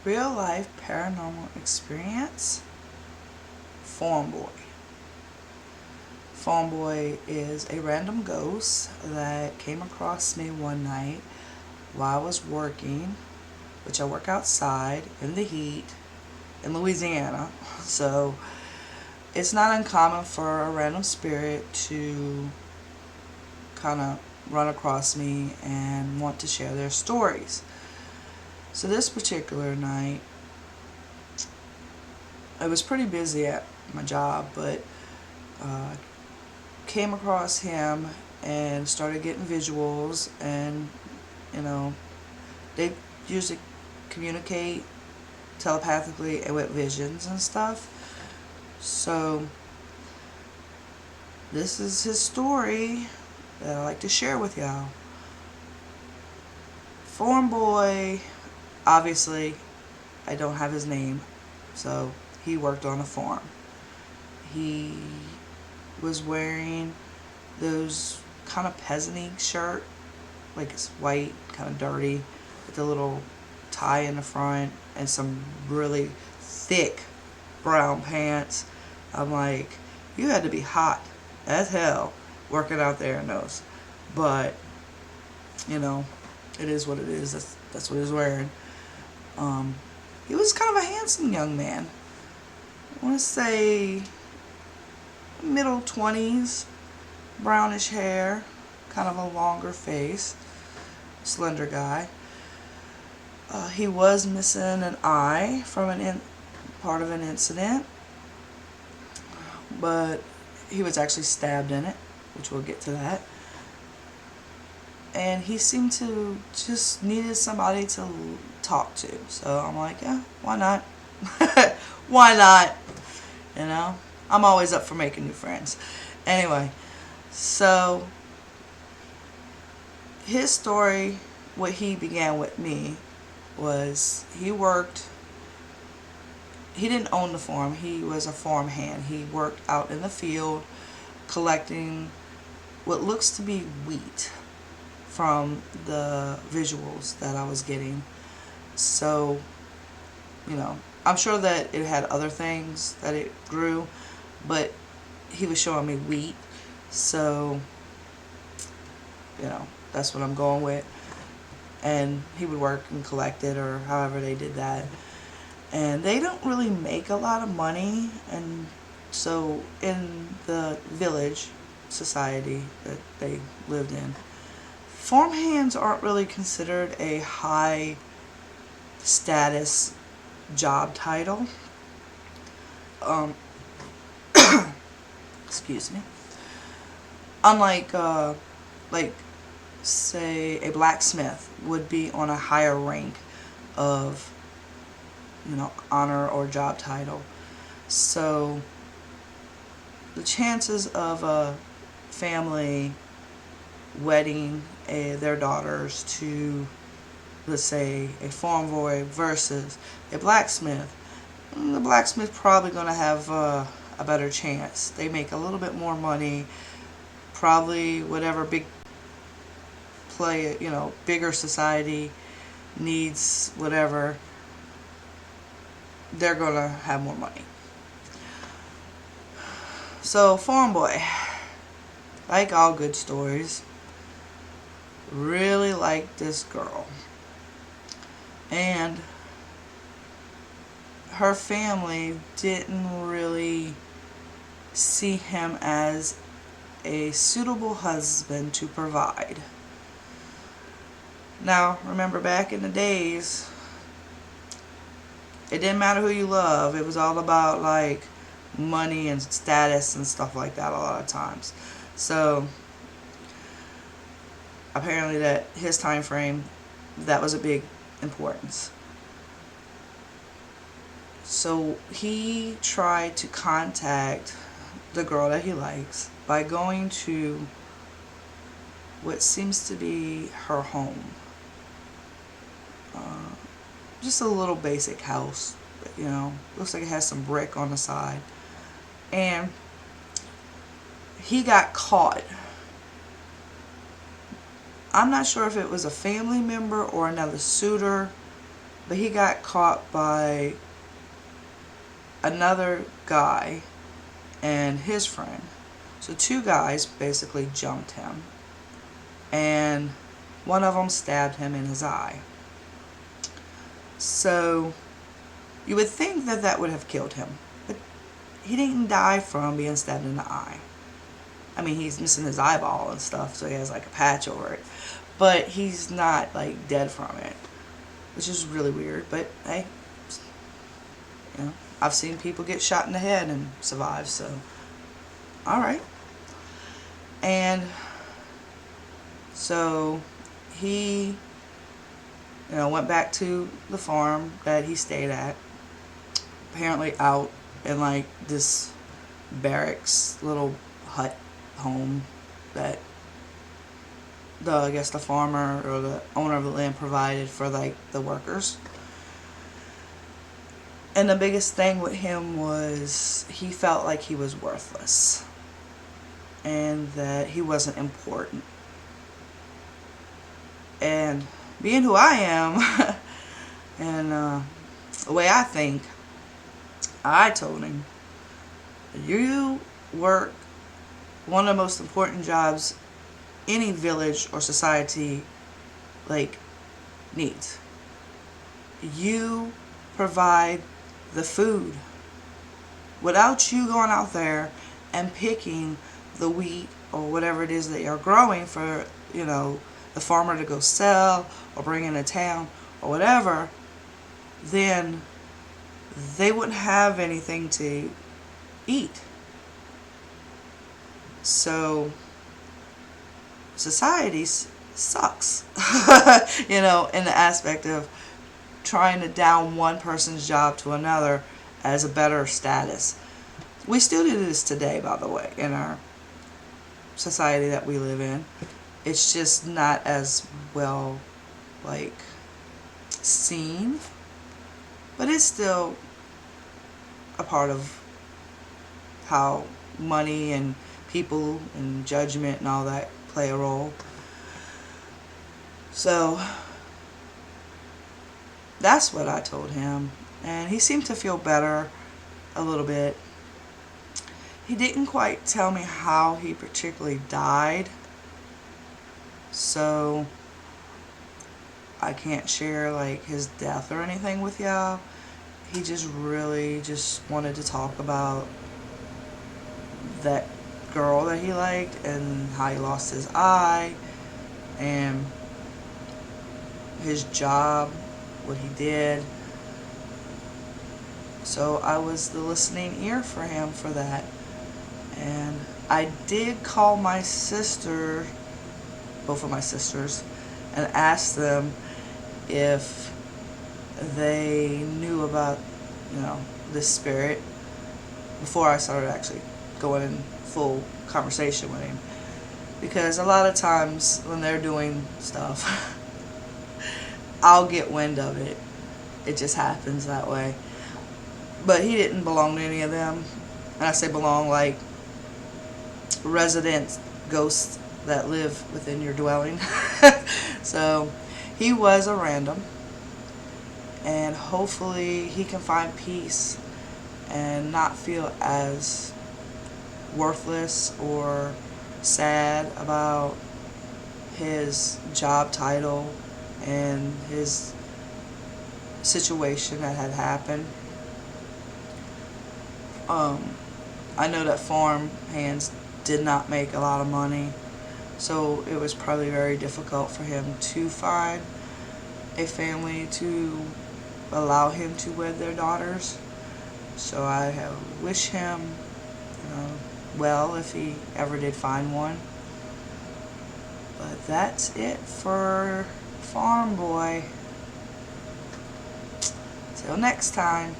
Real life paranormal experience. Farm Boy. Farm Boy is a random ghost that came across me one night while I was working, which I work outside in the heat in Louisiana. So it's not uncommon for a random spirit to kind of run across me and want to share their stories. So this particular night, I was pretty busy at my job, but came across him and started getting visuals, and you know, they usually communicate telepathically and with visions and stuff. So this is his story that I like to share with y'all. Farm Boy, obviously, I don't have his name, so he worked on a farm. He was wearing those kind of peasant-y shirt, like it's white, kind of dirty, with a little tie in the front and some really thick brown pants. I'm like, you had to be hot as hell working out there in those. But, you know, it is what it is. That's what he was wearing. He was kind of a handsome young man. I want to say middle 20s, brownish hair, kind of a longer face, slender guy. He was missing an eye from part of an incident, but he was actually stabbed in it, which we'll get to that. And he seemed to just needed somebody to talk to. So I'm like, yeah, why not? Why not? You know, I'm always up for making new friends. Anyway, so his story, what he began with me, was he didn't own the farm. He was a farm hand. He worked out in the field collecting what looks to be wheat from the visuals that I was getting. So, you know, I'm sure that it had other things that it grew, but he was showing me wheat. So, you know, that's what I'm going with. And he would work and collect it, or however they did that. And they don't really make a lot of money. And so in the village society that they lived in, farmhands aren't really considered a high status job title. Excuse me. Unlike like say a blacksmith would be on a higher rank of, you know, honor or job title. So the chances of a family wedding their daughters to, let's say, a farm boy versus a blacksmith, the blacksmith probably going to have a better chance. They make a little bit more money, probably whatever bigger society needs, whatever, they're going to have more money. So farm boy, like all good stories, really liked this girl, and her family didn't really see him as a suitable husband to provide. Now, remember, back in the days, it didn't matter who you love. It was all about like money and status and stuff like that a lot of times. So apparently that his time frame, that was a big importance. So he tried to contact the girl that he likes by going to what seems to be her home. Just a little basic house, you know, looks like it has some brick on the side. And he got caught. I'm not sure if it was a family member or another suitor But he got caught by another guy and his friend. So two guys basically jumped him, and one of them stabbed him in his eye. So you would think that that would have killed him, but he didn't die from being stabbed in the eye. I mean, he's missing his eyeball and stuff, so he has like a patch over it. But he's not like dead from it, which is really weird. But hey, you know, I've seen people get shot in the head and survive, so alright. And so he, went back to the farm that he stayed at. Apparently out in like this barracks little hut home that I guess the farmer or the owner of the land provided for like the workers. And the biggest thing with him was he felt like he was worthless and that he wasn't important. And being who I am and the way I think, I told him, you work one of the most important jobs any village or society like needs. You provide the food. Without you going out there and picking the wheat or whatever it is that you're growing for, the farmer to go sell or bring into town or whatever, then they wouldn't have anything to eat. So society sucks, in the aspect of trying to down one person's job to another as a better status. We still do this today, by the way, in our society that we live in. It's just not as well, seen, but it's still a part of how money and people and judgment and all that play a role. So that's what I told him, and he seemed to feel better a little bit. He didn't quite tell me how he particularly died, so I can't share his death or anything with y'all. He just really just wanted to talk about that girl that he liked and how he lost his eye and his job, what he did. So I was the listening ear for him for that. And I did call my sister, both of my sisters, and ask them if they knew about, this spirit before I started actually going in full conversation with him. Because a lot of times when they're doing stuff, I'll get wind of it. It just happens that way. But he didn't belong to any of them. And I say belong like resident ghosts that live within your dwelling. So he was a random. And hopefully he can find peace and not feel as worthless or sad about his job title and his situation that had happened. I know that farm hands did not make a lot of money, so it was probably very difficult for him to find a family to allow him to wed their daughters. So I wish him well if he ever did find one. But that's it for Farm Boy. Till next time.